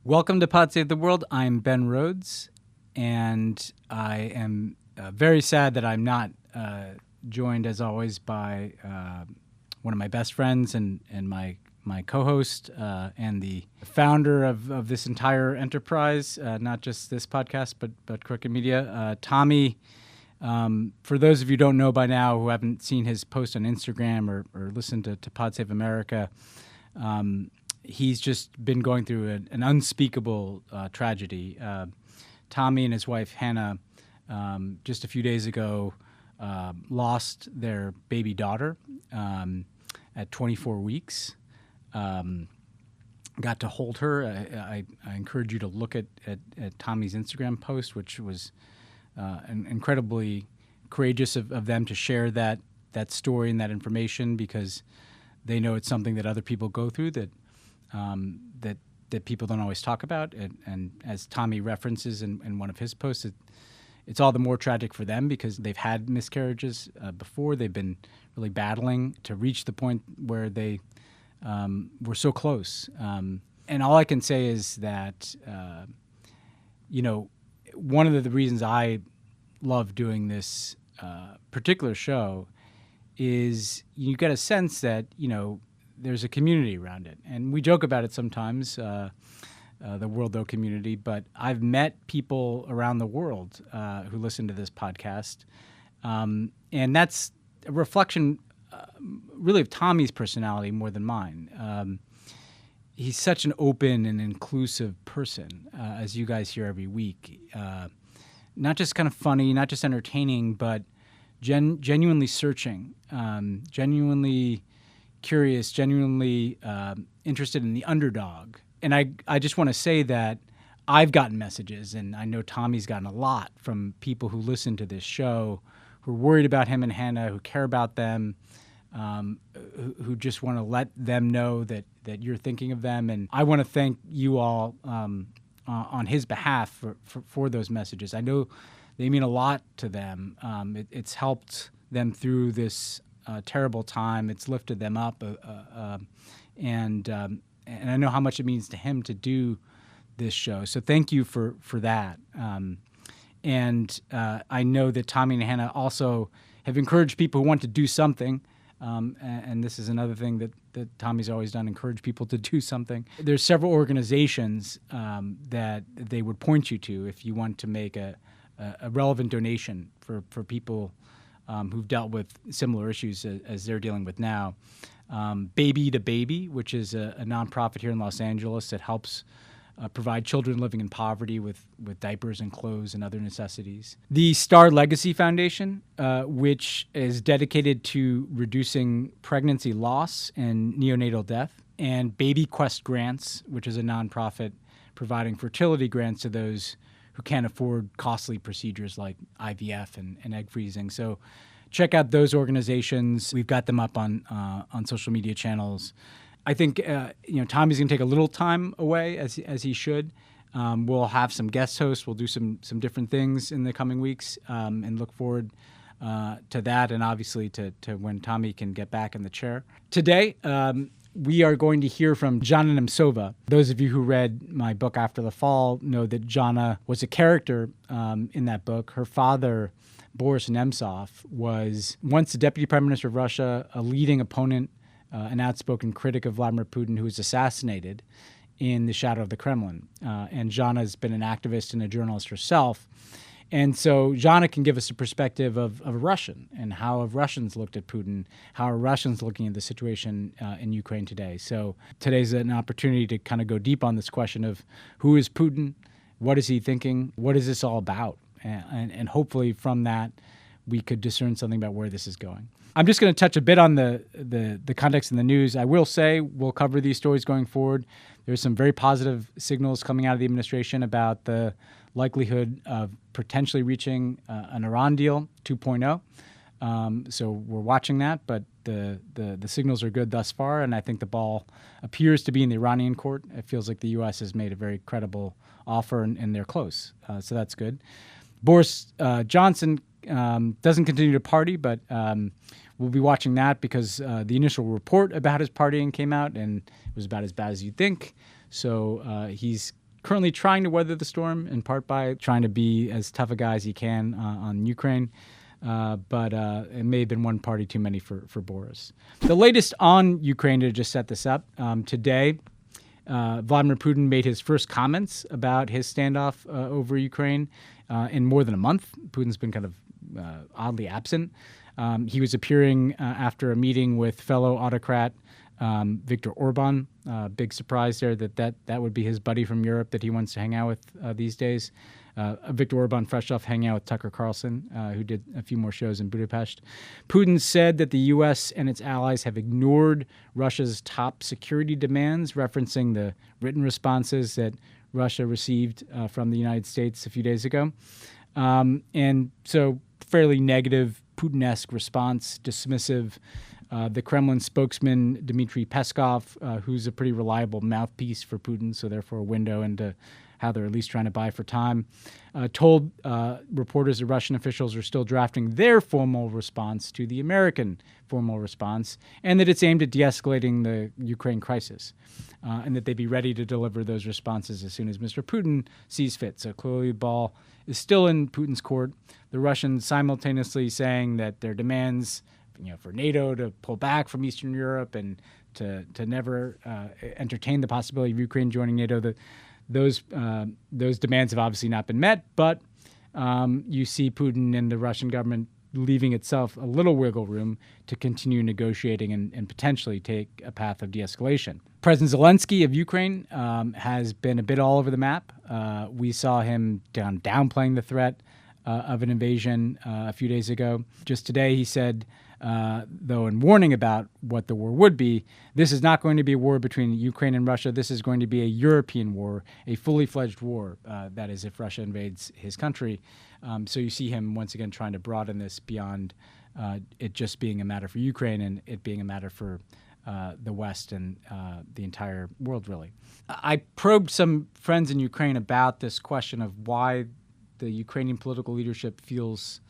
Welcome to Pod Save the World. I'm Ben Rhodes, and I am very sad that I'm not joined, as always, by one of my best friends and my co-host and the founder of this entire enterprise, not just this podcast, but Crooked Media. Tommy, for those of you who don't know by now, who haven't seen his post on Instagram or listened to Pod Save America, he's just been going through an unspeakable tragedy. Tommy and his wife, Hannah, just a few days ago, lost their baby daughter at 24 weeks. Got to hold her. I encourage you to look at Tommy's Instagram post, which was incredibly courageous of them to share that story and that information, because they know it's something that other people go through that people don't always talk about. And as Tommy references in one of his posts, it's all the more tragic for them because they've had miscarriages before. They've been really battling to reach the point where they were so close. And all I can say is that, one of the reasons I love doing this particular show is you get a sense that, there's a community around it. And we joke about it sometimes, the World O community, but I've met people around the world who listen to this podcast. And that's a reflection really of Tommy's personality more than mine. He's such an open and inclusive person, as you guys hear every week. Not just kind of funny, not just entertaining, but genuinely searching, genuinely curious, genuinely interested in the underdog. And I just want to say that I've gotten messages, and I know Tommy's gotten a lot from people who listen to this show, who are worried about him and Hannah, who care about them, who just want to let them know that you're thinking of them. And I want to thank you all on his behalf for those messages. I know they mean a lot to them. It's helped them through this terrible time. It's lifted them up, and I know how much it means to him to do this show. So thank you for that. And I know that Tommy and Hannah also have encouraged people who want to do something. And this is another thing that Tommy's always done, encourage people to do something. There's several organizations that they would point you to if you want to make a relevant donation for people who've dealt with similar issues as they're dealing with now. Baby to Baby, which is a nonprofit here in Los Angeles that helps provide children living in poverty with diapers and clothes and other necessities. The Star Legacy Foundation, which is dedicated to reducing pregnancy loss and neonatal death. And Baby Quest Grants, which is a nonprofit providing fertility grants to those who can't afford costly procedures like IVF and egg freezing. So check out those organizations. We've got them up on social media channels. I think Tommy's going to take a little time away, as he should. We'll have some guest hosts. We'll do some different things in the coming weeks, and look forward to that, and obviously to when Tommy can get back in the chair. Today, we are going to hear from Zhanna Nemtsova. Those of you who read my book After the Fall know that Zhanna was a character in that book. Her father, Boris Nemtsov, was once the deputy prime minister of Russia, a leading opponent, an outspoken critic of Vladimir Putin, who was assassinated in the shadow of the Kremlin. And Zhanna has been an activist and a journalist herself. And so Zhanna can give us a perspective of a Russian and how have Russians looked at Putin, how are Russians looking at the situation in Ukraine today. So today's an opportunity to kind of go deep on this question of who is Putin, what is he thinking, what is this all about? And hopefully from that, we could discern something about where this is going. I'm just going to touch a bit on the context in the news. I will say we'll cover these stories going forward. There's some very positive signals coming out of the administration about the likelihood of potentially reaching an Iran deal 2.0. So we're watching that, but the signals are good thus far, and I think the ball appears to be in the Iranian court. It feels like the U.S. has made a very credible offer, and they're close. So that's good. Boris Johnson doesn't continue to party, but we'll be watching that because the initial report about his partying came out, and it was about as bad as you'd think. So he's currently trying to weather the storm, in part by trying to be as tough a guy as he can on Ukraine. But it may have been one party too many for Boris. The latest on Ukraine, to just set this up, today, Vladimir Putin made his first comments about his standoff over Ukraine in more than a month. Putin's been kind of oddly absent. He was appearing after a meeting with fellow autocrat Viktor Orban. Big surprise there that would be his buddy from Europe that he wants to hang out with these days. Viktor Orban fresh off hanging out with Tucker Carlson, who did a few more shows in Budapest. Putin said that the U.S. and its allies have ignored Russia's top security demands, referencing the written responses that Russia received from the United States a few days ago. And so fairly negative Putin-esque response, dismissive. The Kremlin spokesman, Dmitry Peskov, who's a pretty reliable mouthpiece for Putin, so therefore a window into how they're at least trying to buy for time, told reporters that Russian officials are still drafting their formal response to the American formal response, and that it's aimed at de-escalating the Ukraine crisis, and that they'd be ready to deliver those responses as soon as Mr. Putin sees fit. So clearly the ball is still in Putin's court. The Russians simultaneously saying that their demands, for NATO to pull back from Eastern Europe and to never entertain the possibility of Ukraine joining NATO, those demands have obviously not been met, but you see Putin and the Russian government leaving itself a little wiggle room to continue negotiating and potentially take a path of de-escalation. President Zelensky of Ukraine has been a bit all over the map. We saw him downplaying the threat of an invasion a few days ago. Just today he said, though in warning about what the war would be, this is not going to be a war between Ukraine and Russia. This is going to be a European war, a fully fledged war, that is, if Russia invades his country. So you see him once again trying to broaden this beyond it just being a matter for Ukraine and it being a matter for the West and the entire world, really. I probed some friends in Ukraine about this question of why the Ukrainian political leadership feels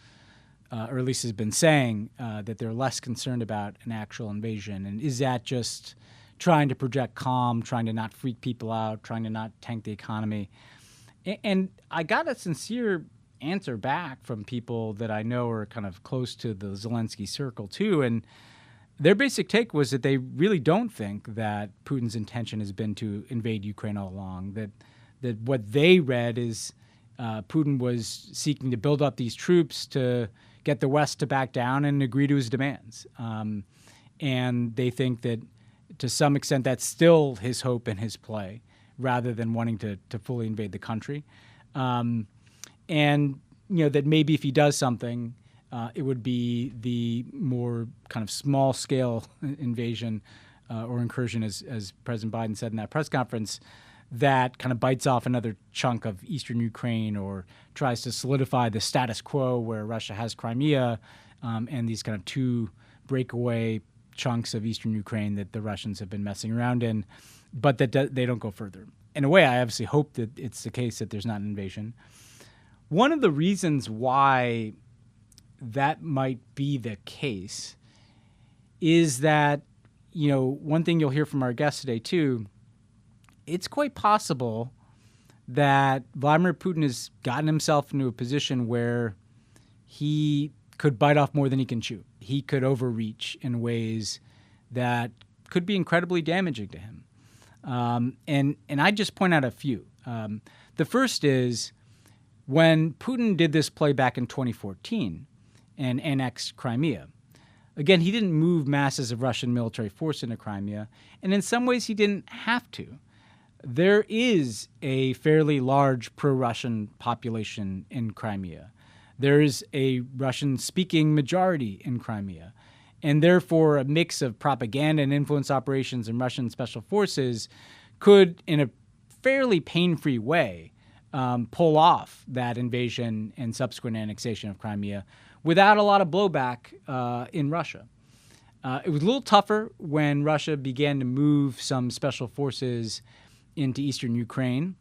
or at least has been saying, that they're less concerned about an actual invasion. And is that just trying to project calm, trying to not freak people out, trying to not tank the economy? And I got a sincere answer back from people that I know are kind of close to the Zelensky circle, too. And their basic take was that they really don't think that Putin's intention has been to invade Ukraine all along, that what they read is Putin was seeking to build up these troops to get the West to back down and agree to his demands. And they think that to some extent that's still his hope and his play, rather than wanting to fully invade the country. And, that maybe if he does something, it would be the more kind of small-scale invasion or incursion, as President Biden said in that press conference, that kind of bites off another chunk of eastern Ukraine or tries to solidify the status quo where Russia has Crimea and these kind of two breakaway chunks of eastern Ukraine that the Russians have been messing around in, but that they don't go further. In a way, I obviously hope that it's the case that there's not an invasion. One of the reasons why that might be the case is that, one thing you'll hear from our guests today, too, it's quite possible that Vladimir Putin has gotten himself into a position where he could bite off more than he can chew. He could overreach in ways that could be incredibly damaging to him. And I just point out a few. The first is when Putin did this play back in 2014 and annexed Crimea. Again, he didn't move masses of Russian military force into Crimea, and in some ways he didn't have to. There is a fairly large pro-Russian population in Crimea. There is a Russian-speaking majority in Crimea. And therefore, a mix of propaganda and influence operations and Russian special forces could, in a fairly pain-free way, pull off that invasion and subsequent annexation of Crimea without a lot of blowback in Russia. It was a little tougher when Russia began to move some special forces into eastern Ukraine.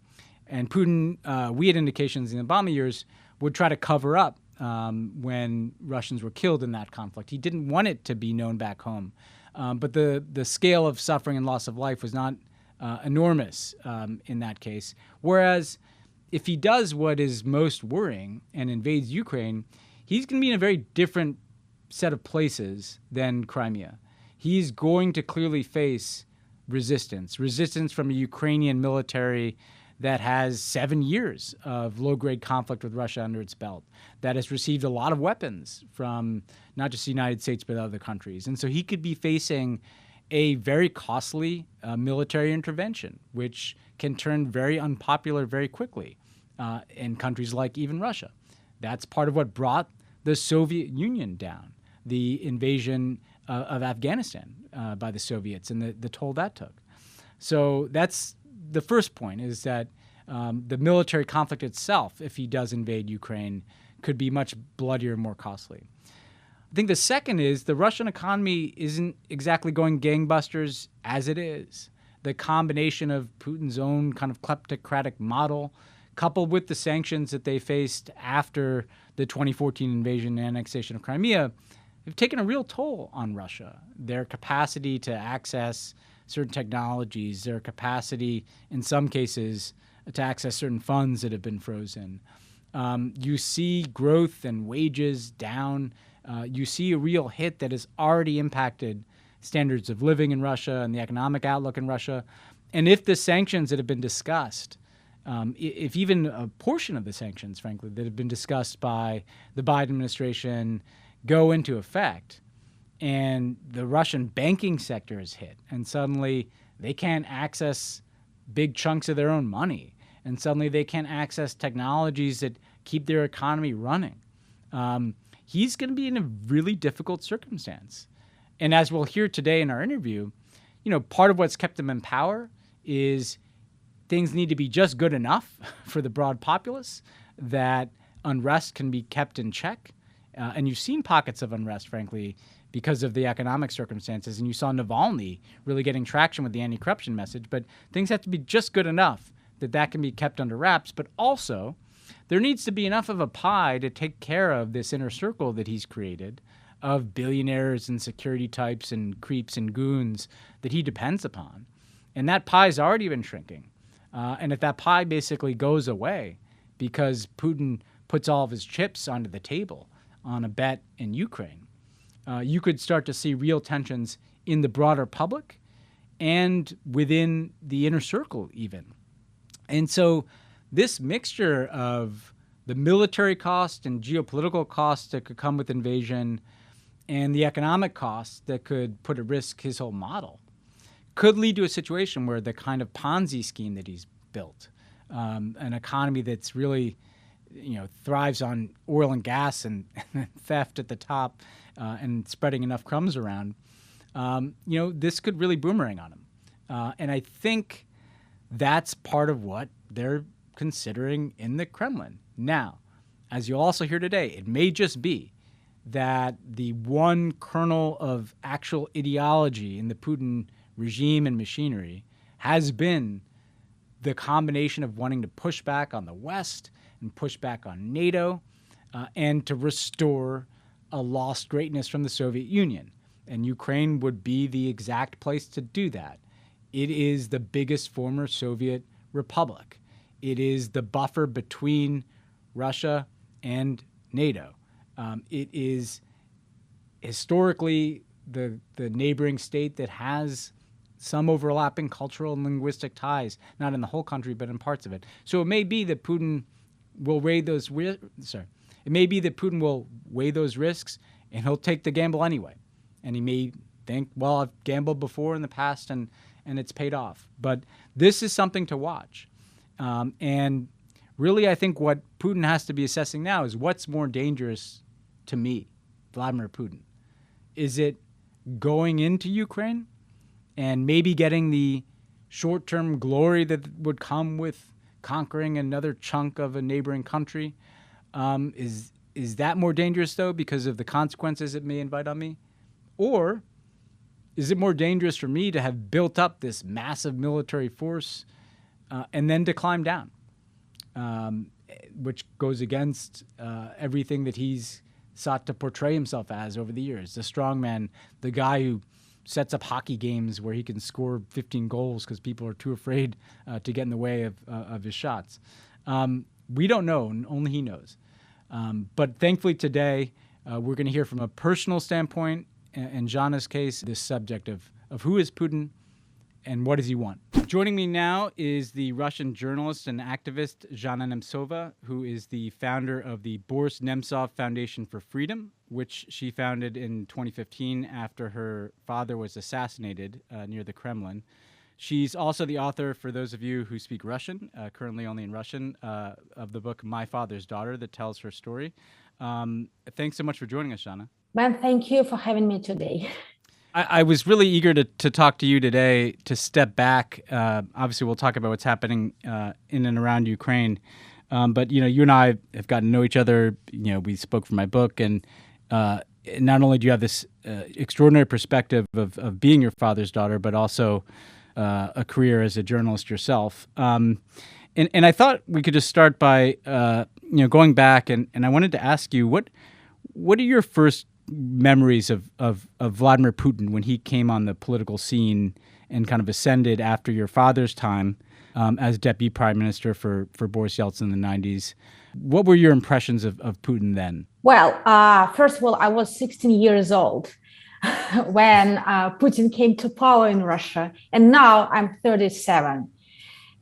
And Putin, we had indications in the Obama years, would try to cover up when Russians were killed in that conflict. He didn't want it to be known back home. But the scale of suffering and loss of life was not enormous in that case. Whereas if he does what is most worrying and invades Ukraine, he's going to be in a very different set of places than Crimea. He's going to clearly face resistance from a Ukrainian military that has 7 years of low-grade conflict with Russia under its belt, that has received a lot of weapons from not just the United States but other countries. And so he could be facing a very costly military intervention, which can turn very unpopular very quickly in countries like even Russia. That's part of what brought the Soviet Union down, the invasion of Afghanistan by the Soviets and the toll that took. So that's the first point, is that the military conflict itself, if he does invade Ukraine, could be much bloodier and more costly. I think the second is the Russian economy isn't exactly going gangbusters as it is. The combination of Putin's own kind of kleptocratic model, coupled with the sanctions that they faced after the 2014 invasion and annexation of Crimea, have taken a real toll on Russia. Their capacity to access certain technologies, their capacity, in some cases, to access certain funds that have been frozen. You see growth and wages down. You see a real hit that has already impacted standards of living in Russia and the economic outlook in Russia. And if the sanctions that have been discussed, if even a portion of the sanctions, frankly, that have been discussed by the Biden administration go into effect, and the Russian banking sector is hit, and suddenly they can't access big chunks of their own money, and suddenly they can't access technologies that keep their economy running, he's going to be in a really difficult circumstance. And as we'll hear today in our interview, part of what's kept him in power is things need to be just good enough for the broad populace that unrest can be kept in check. And you've seen pockets of unrest, frankly, because of the economic circumstances. And you saw Navalny really getting traction with the anti-corruption message. But things have to be just good enough that can be kept under wraps. But also, there needs to be enough of a pie to take care of this inner circle that he's created of billionaires and security types and creeps and goons that he depends upon. And that pie's already been shrinking. And if that pie basically goes away because Putin puts all of his chips onto the table on a bet in Ukraine, you could start to see real tensions in the broader public and within the inner circle even. And so this mixture of the military cost and geopolitical costs that could come with invasion and the economic costs that could put at risk his whole model could lead to a situation where the kind of Ponzi scheme that he's built, an economy that's really, thrives on oil and gas and theft at the top and spreading enough crumbs around, this could really boomerang on him. And I think that's part of what they're considering in the Kremlin. Now, as you'll also hear today, it may just be that the one kernel of actual ideology in the Putin regime and machinery has been the combination of wanting to push back on the West and push back on NATO and to restore a lost greatness from the Soviet Union. And Ukraine would be the exact place to do that. It is the biggest former Soviet republic. It is the buffer between Russia and NATO. It is historically the neighboring state that has some overlapping cultural and linguistic ties, not in the whole country, but in parts of it. So it may be that Putin will weigh those risks, and he'll take the gamble anyway. And he may think, well, I've gambled before in the past, and it's paid off. But this is something to watch. And really, I think what Putin has to be assessing now is what's more dangerous to me, Vladimir Putin. Is it going into Ukraine and maybe getting the short-term glory that would come with conquering another chunk of a neighboring country? Is that more dangerous, though, because of the consequences it may invite on me? Or is it more dangerous for me to have built up this massive military force and then to climb down, which goes against everything that he's sought to portray himself as over the years, the strongman, the guy who sets up hockey games where he can score 15 goals because people are too afraid to get in the way of his shots. We don't know, and only he knows. But thankfully today, we're going to hear from a personal standpoint, in Zhanna's case, this subject of who is Putin and what does he want. Joining me now is the Russian journalist and activist Zhanna Nemtsova, who is the founder of the Boris Nemtsov Foundation for Freedom, which she founded in 2015 after her father was assassinated near the Kremlin. She's also the author, for those of you who speak Russian, currently only in Russian, of the book My Father's Daughter that tells her story. Thanks so much for joining us, Zhanna. Well, thank you for having me today. I was really eager to talk to you today, to step back. Obviously, we'll talk about what's happening in and around Ukraine. But, you and I have gotten to know each other. We spoke for my book. And not only do you have this extraordinary perspective of being your father's daughter, but also a career as a journalist yourself. And I thought we could just start by, going back. And I wanted to ask you, what are your first memories of Vladimir Putin when he came on the political scene and kind of ascended after your father's time as deputy prime minister for Boris Yeltsin in the 90s? What were your impressions of Putin then? Well, first of all, I was 16 years old when Putin came to power in Russia, and now I'm 37.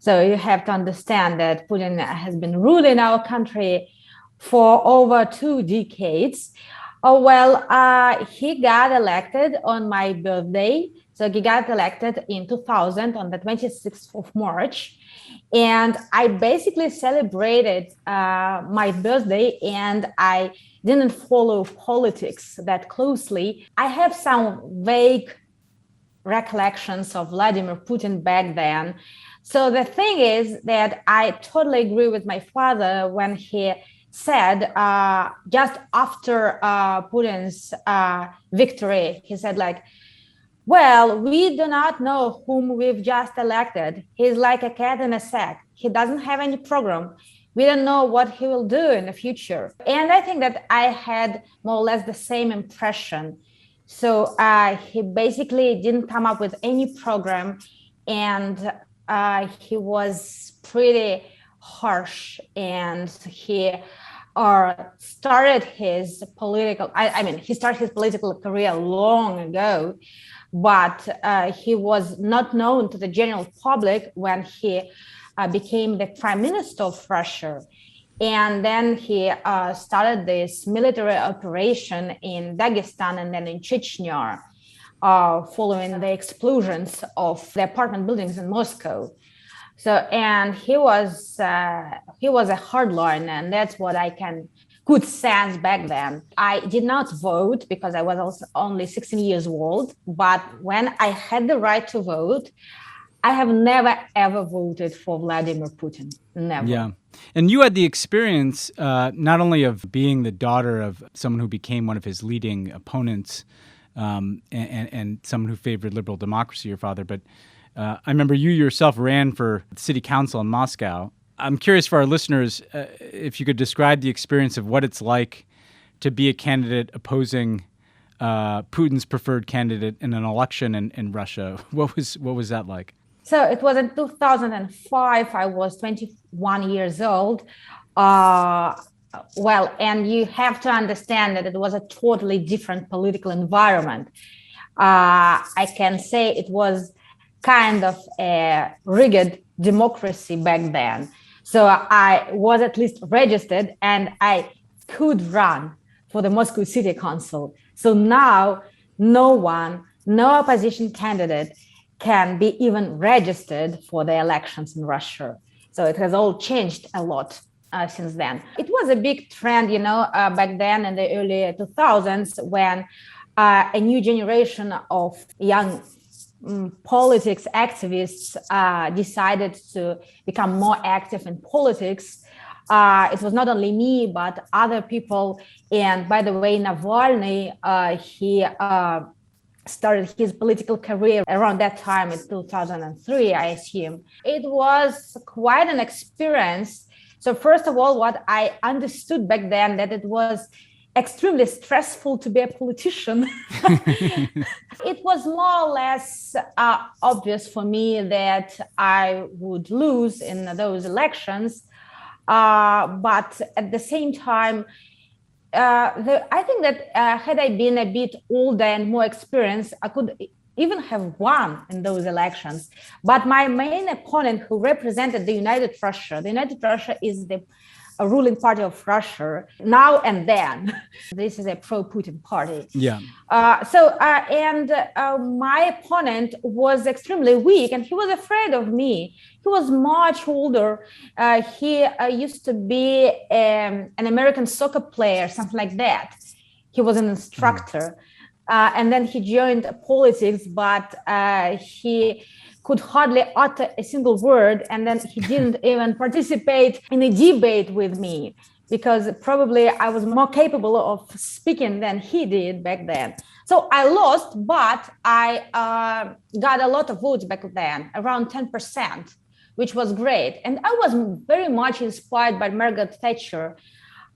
So you have to understand that Putin has been ruling our country for over 2 decades. He got elected on my birthday. So he got elected in 2000 on the 26th of March. And I basically celebrated my birthday, and I didn't follow politics that closely. I have some vague recollections of Vladimir Putin back then. So the thing is that I totally agree with my father when he said just after Putin's victory, he said well, we do not know whom we've just elected. He's like a cat in a sack. He doesn't have any program. We don't know what he will do in the future. And I think that I had more or less the same impression. So he basically didn't come up with any program, and he was pretty harsh, and he started his political, he started his political career long ago, but he was not known to the general public when he became the prime minister of Russia. And then he started this military operation in Dagestan and then in Chechnya, following the explosions of the apartment buildings in Moscow. So, and he was a hardliner, and that's what I could sense back then. I did not vote because I was also only 16 years old. But when I had the right to vote, I have never, ever voted for Vladimir Putin. Never. Yeah. And you had the experience not only of being the daughter of someone who became one of his leading opponents and someone who favored liberal democracy, your father, but I remember you yourself ran for city council in Moscow. I'm curious for our listeners if you could describe the experience of what it's like to be a candidate opposing Putin's preferred candidate in an election in Russia. What was that like? So it was in 2005. I was 21 years old. And you have to understand that it was a totally different political environment. I can say it was kind of a rigged democracy back then. So I was at least registered, and I could run for the Moscow City Council. So now no opposition candidate can be even registered for the elections in Russia. So it has all changed a lot since then. It was a big trend, back then in the early 2000s when a new generation of young politics activists decided to become more active in politics. It was not only me, but other people. And by the way, Navalny, he started his political career around that time in 2003, I assume. It was quite an experience. So first of all, what I understood back then, that it was extremely stressful to be a politician. It was more or less obvious for me that I would lose in those elections. But at the same time, I think that had I been a bit older and more experienced, I could even have won in those elections. But my main opponent, who represented the United Russia is the ruling party of Russia now and then. This is a pro-Putin party. Yeah. My opponent was extremely weak, and he was afraid of me. He was much older. He used to be an American soccer player, something like that. He was an instructor. And then he joined politics, but he could hardly utter a single word. And then he didn't even participate in a debate with me, because probably I was more capable of speaking than he did back then. So I lost, but I got a lot of votes back then, around 10%, which was great. And I was very much inspired by Margaret Thatcher.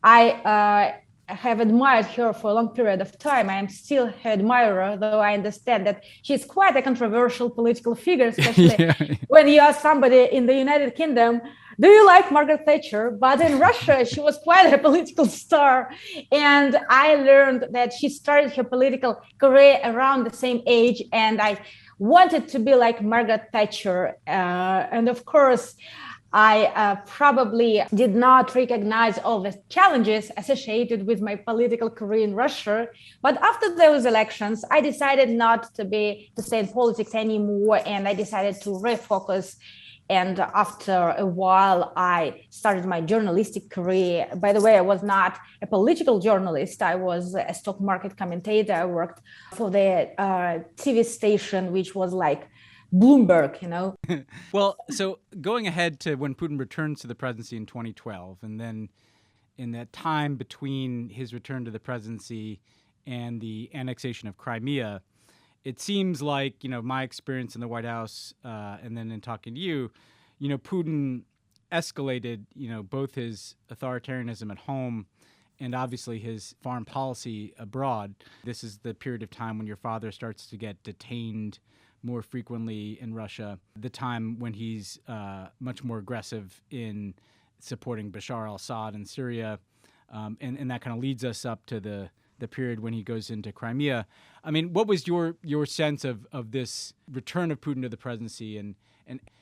I have admired her for a long period of time. I am still her admirer, though I understand that she's quite a controversial political figure, especially when you ask somebody in the United Kingdom, do you like Margaret Thatcher? But in Russia, she was quite a political star. And I learned that she started her political career around the same age. And I wanted to be like Margaret Thatcher. And of course, I probably did not recognize all the challenges associated with my political career in Russia. But after those elections, I decided not to stay in politics anymore, and I decided to refocus. And after a while, I started my journalistic career. By the way, I was not a political journalist. I was a stock market commentator. I worked for the TV station, which was like Bloomberg, you know. Well, so going ahead to when Putin returns to the presidency in 2012, and then in that time between his return to the presidency and the annexation of Crimea, it seems like, my experience in the White House and then in talking to you, Putin escalated, both his authoritarianism at home and obviously his foreign policy abroad. This is the period of time when your father starts to get detained more frequently in Russia, the time when he's much more aggressive in supporting Bashar al-Assad in Syria. And that kind of leads us up to the period when he goes into Crimea. I mean, what was your sense of this return of Putin to the presidency, and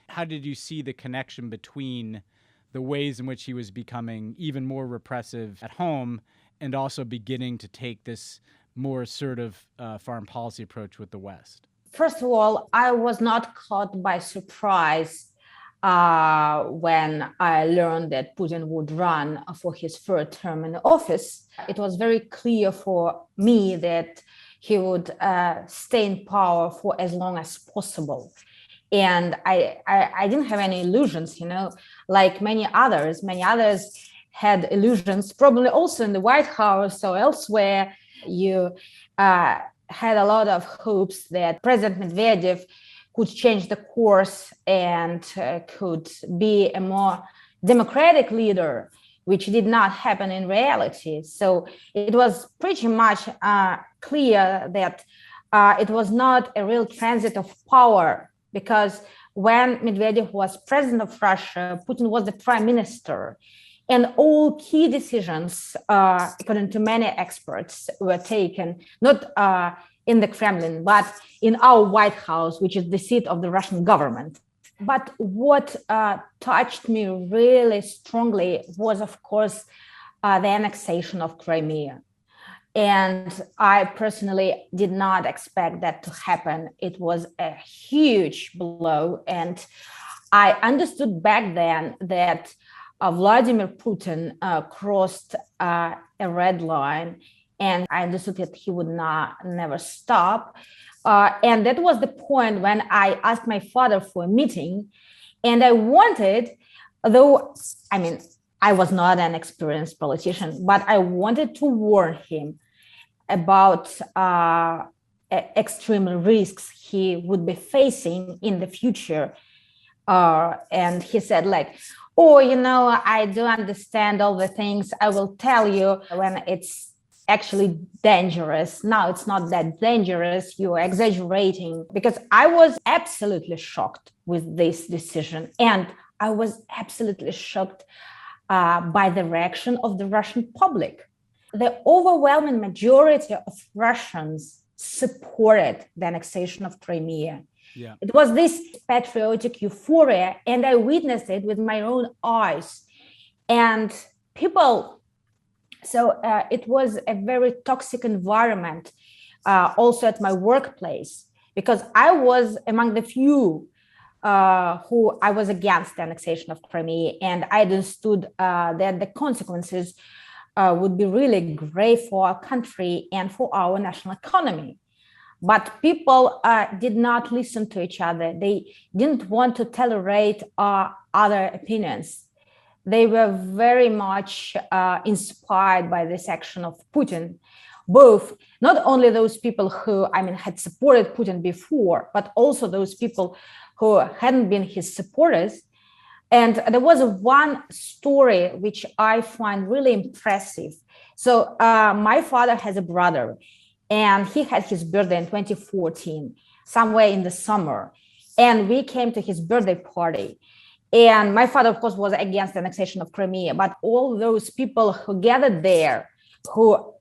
how did you see the connection between the ways in which he was becoming even more repressive at home and also beginning to take this more assertive foreign policy approach with the West? First of all, I was not caught by surprise when I learned that Putin would run for his third term in office. It was very clear for me that he would stay in power for as long as possible. And I didn't have any illusions, like many others. Many others had illusions, probably also in the White House or elsewhere. You had a lot of hopes that President Medvedev could change the course and could be a more democratic leader, which did not happen in reality. So it was pretty much clear that it was not a real transit of power, because when Medvedev was president of Russia, Putin was the prime minister. And all key decisions, according to many experts, were taken not in the Kremlin, but in our White House, which is the seat of the Russian government. But what touched me really strongly was, of course, the annexation of Crimea. And I personally did not expect that to happen. It was a huge blow. And I understood back then that Vladimir Putin crossed a red line, and I understood that he would never stop. And that was the point when I asked my father for a meeting, and I wanted, though, I was not an experienced politician, but I wanted to warn him about extreme risks he would be facing in the future. And he said, I do understand all the things. I will tell you when it's actually dangerous. Now it's not that dangerous. You're exaggerating. Because I was absolutely shocked with this decision. And I was absolutely shocked by the reaction of the Russian public. The overwhelming majority of Russians supported the annexation of Crimea. Yeah. It was this patriotic euphoria, and I witnessed it with my own eyes. And people, so it was a very toxic environment, also at my workplace, because I was among the few who I was against the annexation of Crimea, and I understood that the consequences would be really grave for our country and for our national economy. But people did not listen to each other. They didn't want to tolerate other opinions. They were very much inspired by this action of Putin, both not only those people who, had supported Putin before, but also those people who hadn't been his supporters. And there was one story which I find really impressive. So my father has a brother, and he had his birthday in 2014, somewhere in the summer. And we came to his birthday party. And my father, of course, was against the annexation of Crimea. But all those people who gathered there, who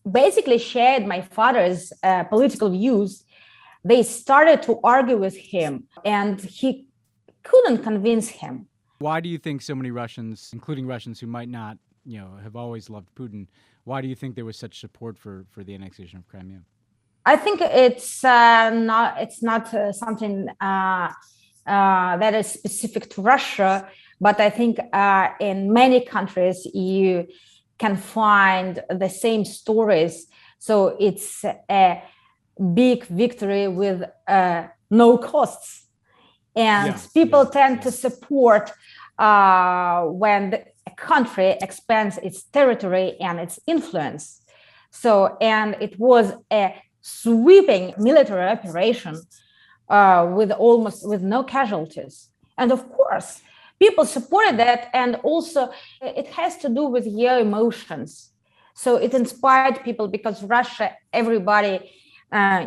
basically shared my father's political views, they started to argue with him. And he couldn't convince him. Why do you think so many Russians, including Russians who might not, have always loved Putin, why do you think there was such support for the annexation of Crimea? I think it's not something that is specific to Russia, but I think in many countries you can find the same stories. So it's a big victory with no costs. And people tend to support when a country expands its territory and its influence. So, and it was a sweeping military operation with no casualties. And of course, people supported that. And also it has to do with your emotions. So it inspired people because Russia, everybody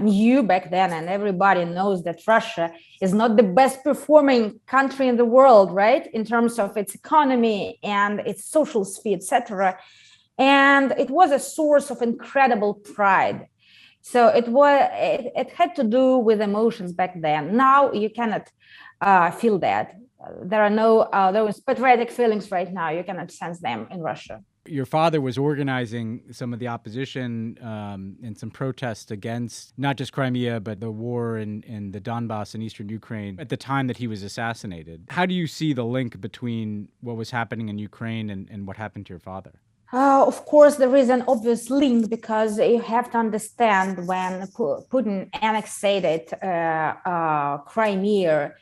knew back then, and everybody knows that Russia is not the best performing country in the world, right? In terms of its economy and its social sphere, etc. And it was a source of incredible pride. So it had to do with emotions back then. Now you cannot feel that. There are no those patriotic feelings right now. You cannot sense them in Russia. Your father was organizing some of the opposition and some protests against not just Crimea, but the war in the Donbass and eastern Ukraine at the time that he was assassinated. How do you see the link between what was happening in Ukraine and what happened to your father? Of course, there is an obvious link, because you have to understand when Putin annexed Crimea,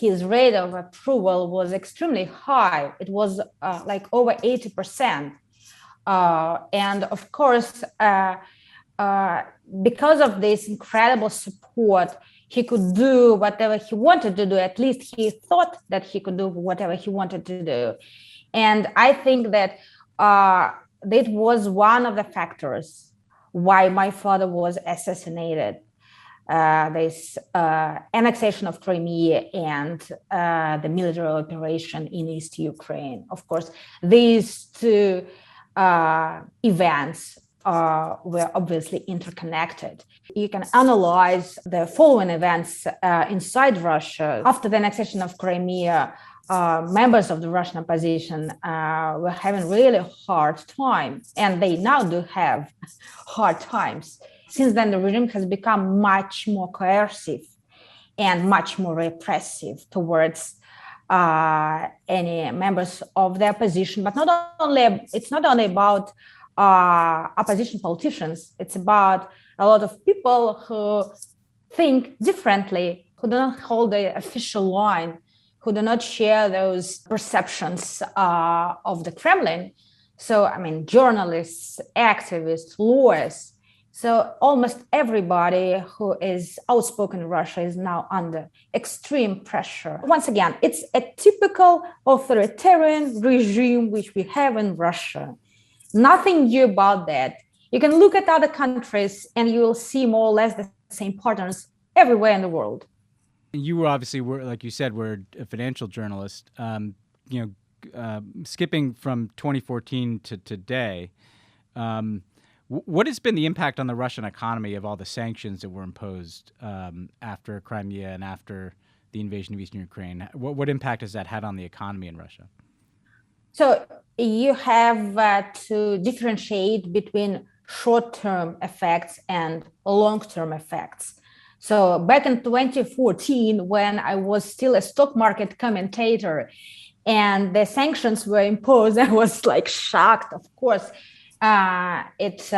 his rate of approval was extremely high. It was like over 80%. And of course, because of this incredible support, he could do whatever he wanted to do. At least he thought that he could do whatever he wanted to do. And I think that that was one of the factors why my father was assassinated. This annexation of Crimea and the military operation in East Ukraine. Of course, these two events were obviously interconnected. You can analyze the following events inside Russia. After the annexation of Crimea, members of the Russian opposition were having really hard time, and they now do have hard times. Since then, the regime has become much more coercive and much more repressive towards any members of the opposition. But it's not only about opposition politicians. It's about a lot of people who think differently, who do not hold the official line, who do not share those perceptions of the Kremlin. So, journalists, activists, lawyers. So almost everybody who is outspoken in Russia is now under extreme pressure. Once again, it's a typical authoritarian regime which we have in Russia. Nothing new about that. You can look at other countries and you will see more or less the same patterns everywhere in the world. You obviously were, like you said, were a financial journalist. Skipping from 2014 to today, what has been the impact on the Russian economy of all the sanctions that were imposed after Crimea and after the invasion of eastern Ukraine? What impact has that had on the economy in Russia? So you have to differentiate between short-term effects and long-term effects. So back in 2014, when I was still a stock market commentator and the sanctions were imposed, I was like shocked. Of course, it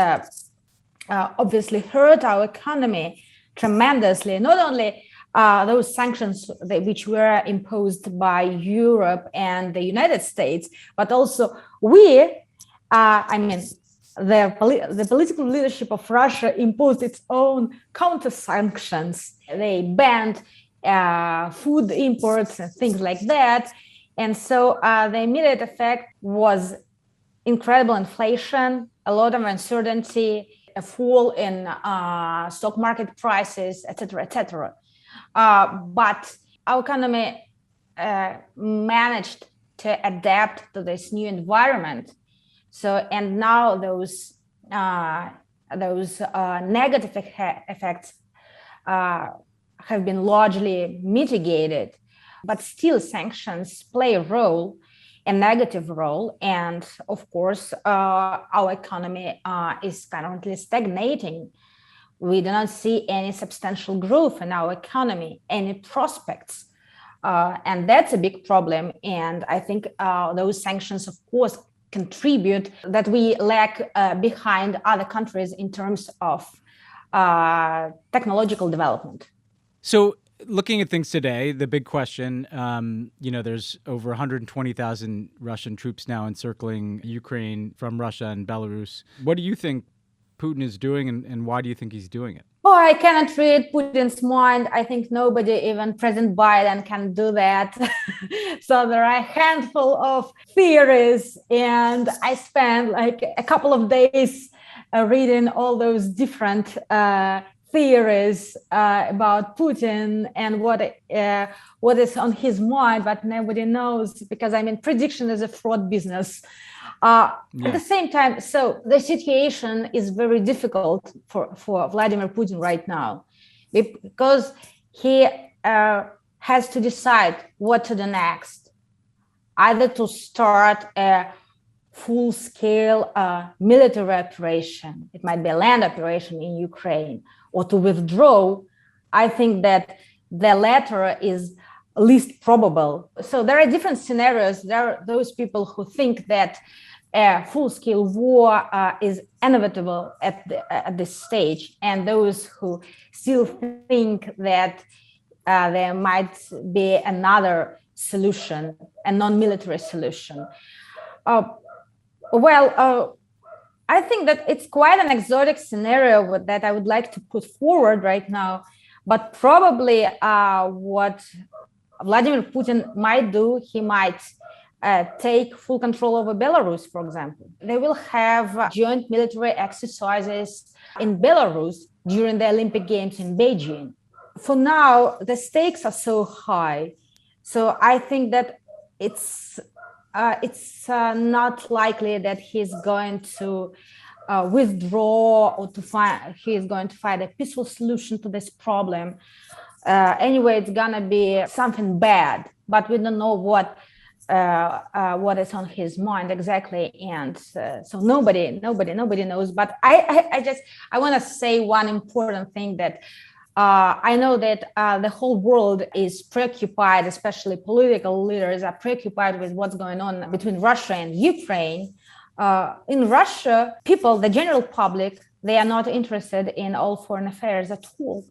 obviously hurt our economy tremendously. Not only those sanctions which were imposed by Europe and the United States, but also the political leadership of Russia imposed its own counter sanctions. They banned food imports and things like that. And so the immediate effect was incredible inflation, a lot of uncertainty, a fall in stock market prices, et cetera, but our economy managed to adapt to this new environment. So, and now those negative effects have been largely mitigated, but still sanctions play a role, a negative role. And of course, our economy is currently stagnating. We do not see any substantial growth in our economy, any prospects. And that's a big problem. And I think those sanctions, of course, contribute that we lag behind other countries in terms of technological development. So looking at things today, the big question, there's over 120,000 Russian troops now encircling Ukraine from Russia and Belarus. What do you think Putin is doing, and why do you think he's doing it? Oh, I cannot read Putin's mind. I think nobody, even President Biden, can do that. So there are a handful of theories, and I spent like a couple of days reading all those different theories about Putin and what is on his mind, but nobody knows, because prediction is a fraud business. At the same time, so the situation is very difficult for Vladimir Putin right now, because he has to decide what to do next, either to start a full-scale military operation, it might be a land operation in Ukraine, or to withdraw. I think that the latter is least probable. So there are different scenarios. There are those people who think that a full-scale war is inevitable at this stage, and those who still think that there might be another solution, a non-military solution. I think that it's quite an exotic scenario that I would like to put forward right now, but probably what Vladimir Putin might do, he might take full control over Belarus, for example. They will have joint military exercises in Belarus during the Olympic Games in Beijing. For now, the stakes are so high. So I think that it's not likely that he's going to withdraw or he is going to find a peaceful solution to this problem. Anyway, it's gonna be something bad, but we don't know what is on his mind exactly, and so nobody knows. But I want to say one important thing, that I know that the whole world is preoccupied, especially political leaders are preoccupied with what's going on between Russia and Ukraine. In Russia, people, the general public, they are not interested in all foreign affairs at all.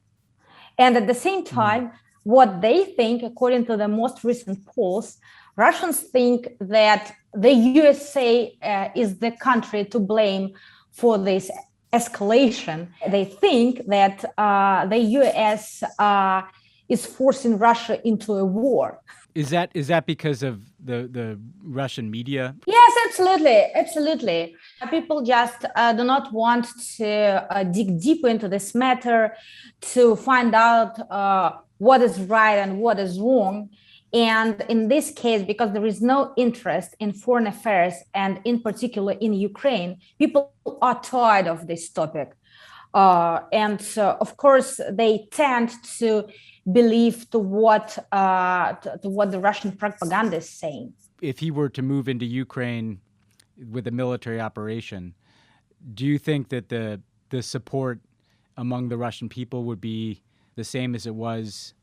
And at the same time, what they think, according to the most recent polls, Russians think that the USA is the country to blame for this escalation. They think that the US is forcing Russia into a war. Is that because of the Russian media? Yes, absolutely. People just do not want to dig deeper into this matter to find out what is right and what is wrong. And in this case, because there is no interest in foreign affairs and in particular in Ukraine, people are tired of this topic. And of course, they tend to believe to what the Russian propaganda is saying. If he were to move into Ukraine with a military operation, do you think that the support among the Russian people would be the same as it was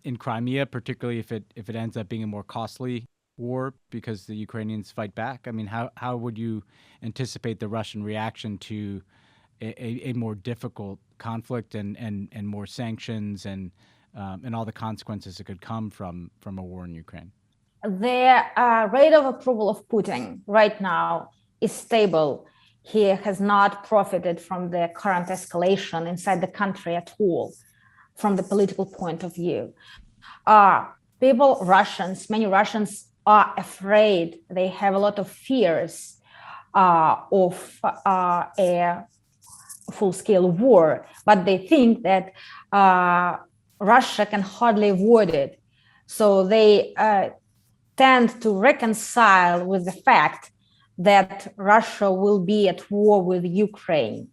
in Crimea, particularly if it ends up being a more costly war because the Ukrainians fight back? I mean, how would you anticipate the Russian reaction to a more difficult conflict and more sanctions and all the consequences that could come from a war in Ukraine? The rate of approval of Putin right now is stable. He has not profited from the current escalation inside the country at all, from the political point of view. Many Russians are afraid. They have a lot of fears of a full-scale war, but they think that Russia can hardly avoid it. So they tend to reconcile with the fact that Russia will be at war with Ukraine.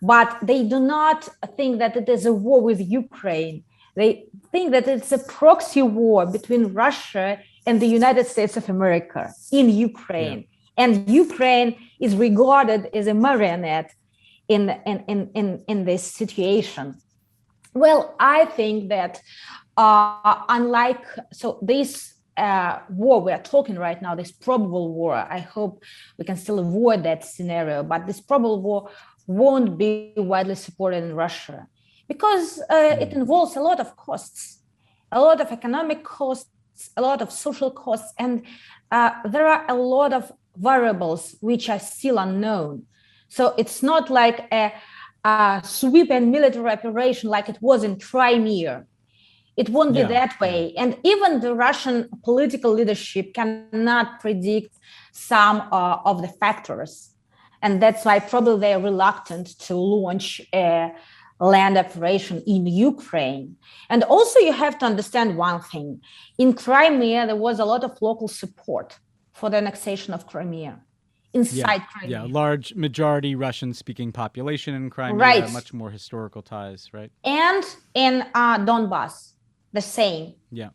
But they do not think that it is a war with Ukraine. They think that it's a proxy war between Russia and the United States of America in Ukraine. Yeah. And Ukraine is regarded as a marionette in this situation. Well, I think that this war we are talking right now, this probable war, I hope we can still avoid that scenario, but this probable war won't be widely supported in Russia because it involves a lot of costs, a lot of economic costs, a lot of social costs, and there are a lot of variables which are still unknown. So it's not like a sweeping military operation like it was in Crimea. It won't be that way. And even the Russian political leadership cannot predict some of the factors. And that's why probably they're reluctant to launch a land operation in Ukraine. And also you have to understand one thing. In Crimea, there was a lot of local support for the annexation of Crimea. Inside Crimea. Yeah, a large majority Russian-speaking population in Crimea, right. Much more historical ties, right? And in Donbass, the same. Yeah.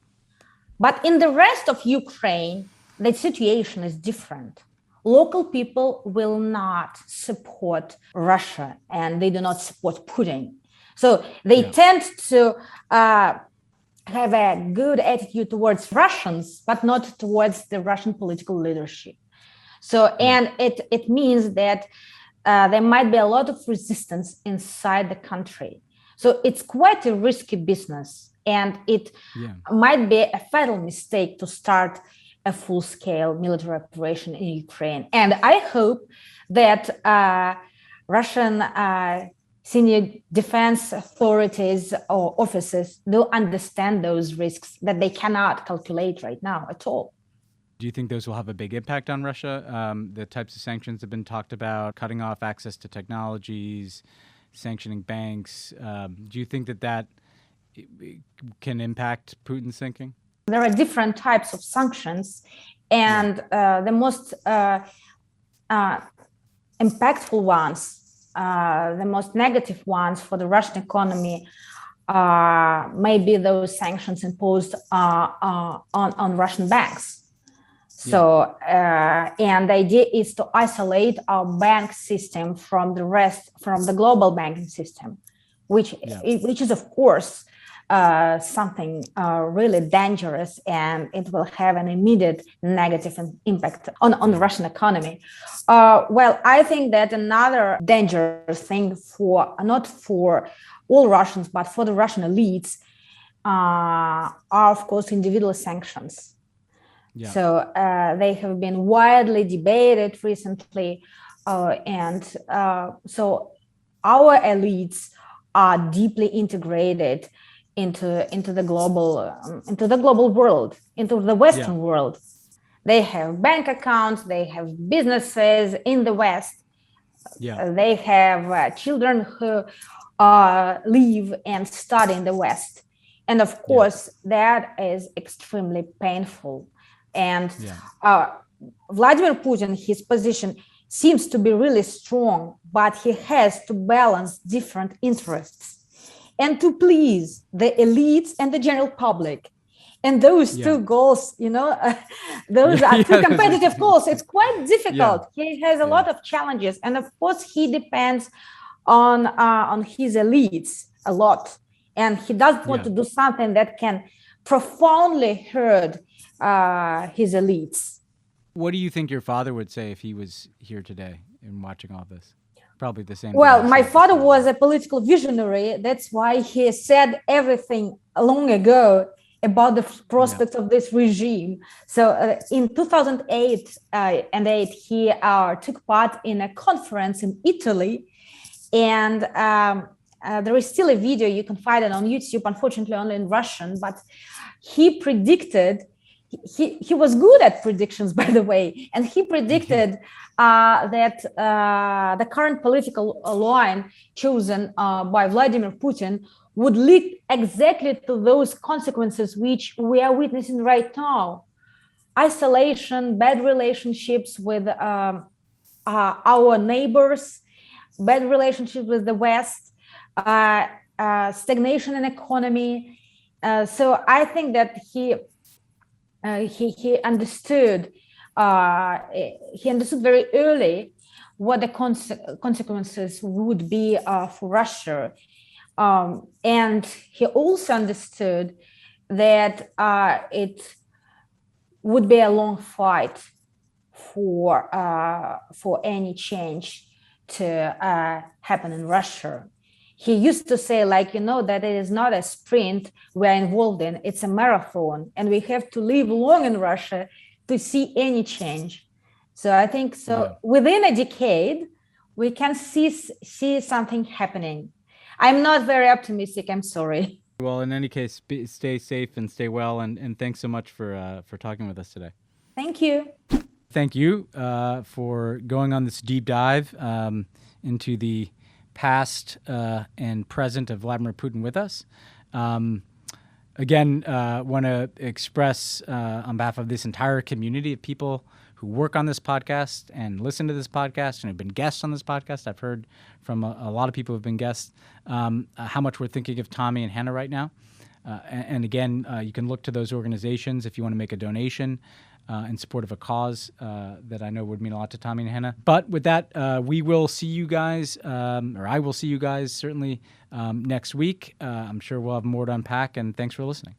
But in the rest of Ukraine, the situation is different. Local people will not support Russia and they do not support Putin. So they tend to have a good attitude towards Russians, but not towards the Russian political leadership. So, and it means that there might be a lot of resistance inside the country. So it's quite a risky business, and it might be a fatal mistake to start a full-scale military operation in Ukraine. And I hope that Russian senior defense authorities or officers will understand those risks that they cannot calculate right now at all. Do you think those will have a big impact on Russia? The types of sanctions have been talked about, cutting off access to technologies, sanctioning banks. Do you think that can impact Putin's thinking? There are different types of sanctions, and the most impactful ones, the most negative ones for the Russian economy may be those sanctions imposed on Russian banks. So, and the idea is to isolate our bank system from the global banking system, which is, of course, something really dangerous, and it will have an immediate negative impact on the Russian economy. Well, I think that another dangerous thing not for all Russians, but for the Russian elites are, of course, individual sanctions. Yeah. So they have been widely debated recently, and so our elites are deeply integrated into the global world, into the Western world. They have bank accounts, they have businesses in the West. Yeah. They have children who live and study in the West. And of course, that is extremely painful. And Vladimir Putin, his position seems to be really strong, but he has to balance different interests and to please the elites and the general public. And those two goals, those are two competitive goals. It's quite difficult. He has a lot of challenges. And of course, he depends on his elites a lot. And he doesn't want to do something that can profoundly hurt his elites. What do you think your father would say if he was here today and watching all this? Probably the same. Well, my father was a political visionary. That's why he said everything long ago about the prospects of this regime. So in 2008 he took part in a conference in Italy. And there is still a video, you can find it on YouTube, unfortunately only in Russian, but he predicted, he was good at predictions, by the way, and he predicted that the current political line chosen by Vladimir Putin would lead exactly to those consequences which we are witnessing right now. Isolation, bad relationships with our neighbors, bad relationships with the West, stagnation in economy. So I think that he understood very early what the consequences would be for Russia. And he also understood that it would be a long fight for any change to happen in Russia. He used to say, that it is not a sprint we're involved in, it's a marathon, and we have to live long in Russia to see any change. So I think within a decade, we can see something happening. I'm not very optimistic, I'm sorry. Well, in any case, stay safe and stay well, and thanks so much for talking with us today. Thank you. Thank you for going on this deep dive into the past and present of Vladimir Putin with us. Again, want to express on behalf of this entire community of people who work on this podcast and listen to this podcast and have been guests on this podcast. I've heard from a lot of people who have been guests how much we're thinking of Tommy and Hannah right now. And again, you can look to those organizations if you want to make a donation in support of a cause that I know would mean a lot to Tommy and Hannah. But with that, we will see you guys, or I will see you guys certainly next week. I'm sure we'll have more to unpack, and thanks for listening.